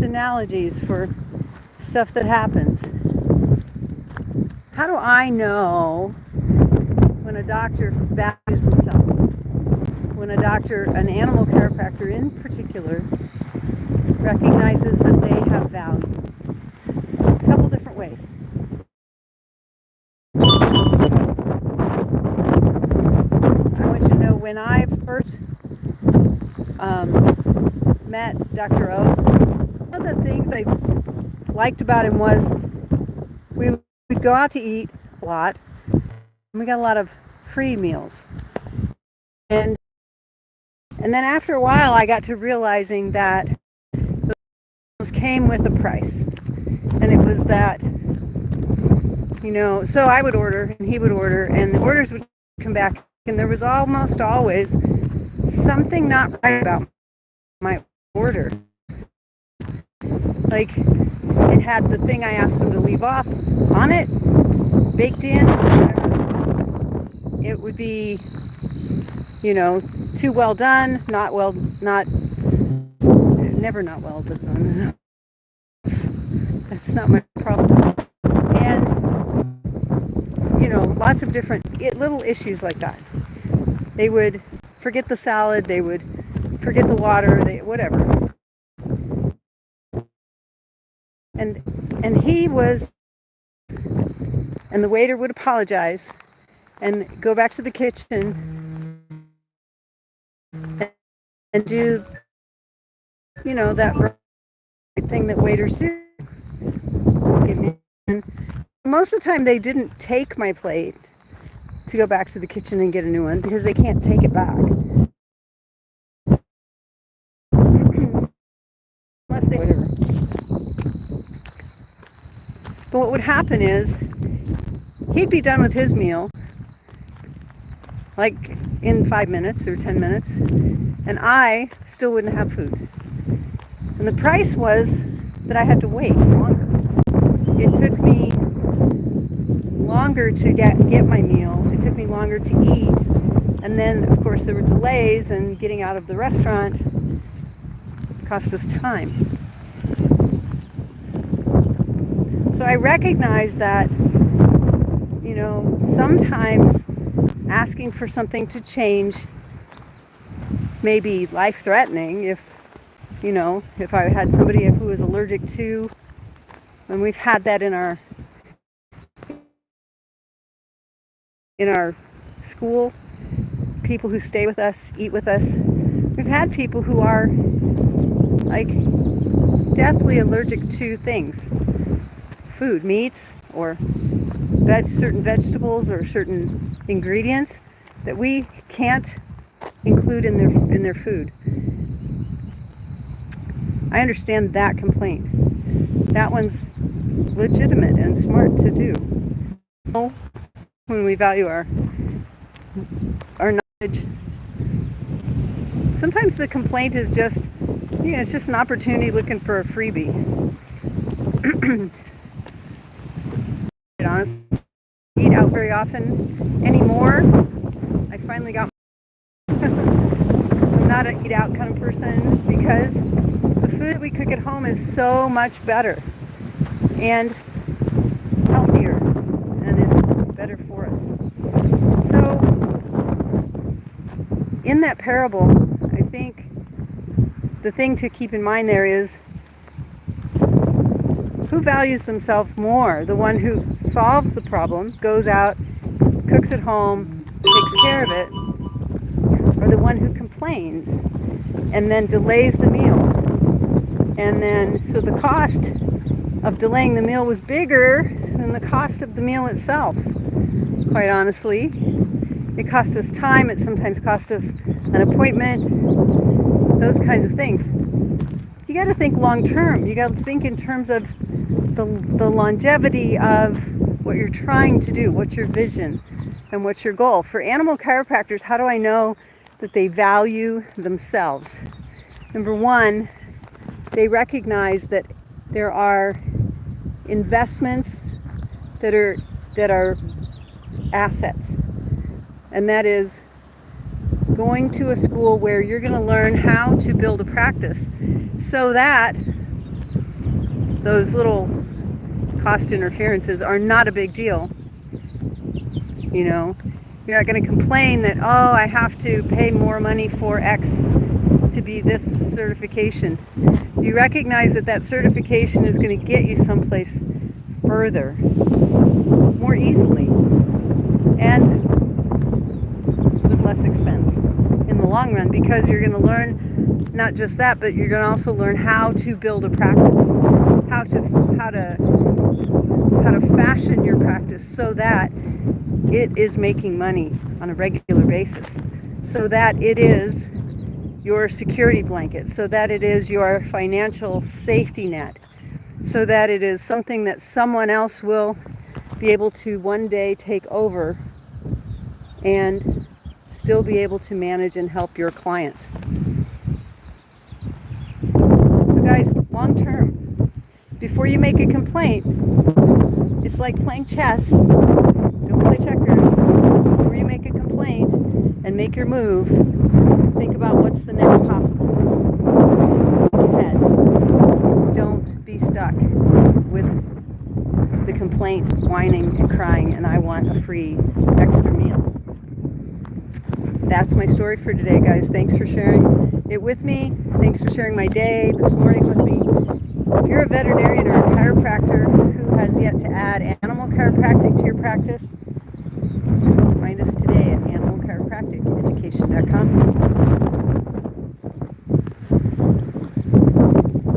analogies for stuff that happens. How do I know when a doctor values themselves? When a doctor, an animal chiropractor in particular, recognizes that they have value? A couple different ways. So, I want you to know when I first met Dr. O, one of the things I liked about him was we'd go out to eat a lot, and we got a lot of free meals. And then after a while, I got to realizing that those came with a price. And it was that, so I would order and he would order, and the orders would come back, and there was almost always something not right about my order. Like, it had the thing I asked him to leave off on it, baked in. It would be, too well done, never not well done. That's not my problem. And, lots of different little issues like that. They would forget the salad, they would forget the water, whatever. And he was, and the waiter would apologize and go back to the kitchen and do, that right thing that waiters do. And most of the time they didn't take my plate to go back to the kitchen and get a new one because they can't take it back. Unless they, whatever. But what would happen is he'd be done with his meal like in 5 minutes or 10 minutes, and I still wouldn't have food. And the price was that I had to wait longer. It took me longer to get my meal. It took me longer to eat. And then, of course, there were delays, and getting out of the restaurant cost us time. So I recognize that, sometimes asking for something to change may be life-threatening if I had somebody who was allergic to, and we've had that in our school, people who stay with us, eat with us. We've had people who are like deathly allergic to things, food, meats, or certain vegetables or certain ingredients that we can't include in their food. I understand that complaint. That one's legitimate and smart to do. When we value our knowledge, sometimes the complaint is just, it's just an opportunity looking for a freebie. Honestly, eat out very often anymore. I finally got. I'm not an eat out kind of person because the food we cook at home is so much better and healthier and is better for us. So in that parable, I think the thing to keep in mind there is who values themselves more? The one who solves the problem, goes out, cooks at home, takes care of it, or the one who complains and then delays the meal? And then, so the cost of delaying the meal was bigger than the cost of the meal itself, quite honestly. It cost us time, it sometimes cost us an appointment, those kinds of things. You got to think long term. You got to think in terms of the longevity of what you're trying to do, what's your vision, and what's your goal. For animal chiropractors, how do I know that they value themselves? Number one, they recognize that there are investments that are assets, and that is going to a school where you're going to learn how to build a practice so that those little cost interferences are not a big deal. You know, you're not going to complain that, oh, I have to pay more money for X to be this certification. You recognize that that certification is going to get you someplace further, more easily, and with less expense in the long run, because you're going to learn not just that, but you're going to also learn how to build a practice, how to fashion your practice so that it is making money on a regular basis, so that it is your security blanket, so that it is your financial safety net, so that it is something that someone else will be able to one day take over and still be able to manage and help your clients. So guys, long term, before you make a complaint, it's like playing chess. Don't play checkers. Before you make a complaint and make your move, think about what's the next possible move. Look ahead. Don't be stuck with the complaint, whining and crying, and I want a free extra meal. That's my story for today, guys. Thanks for sharing it with me. Thanks for sharing my day this morning with me. If you're a veterinarian or a chiropractor who has yet to add animal chiropractic to your practice, find us today at animalchiropracticeducation.com.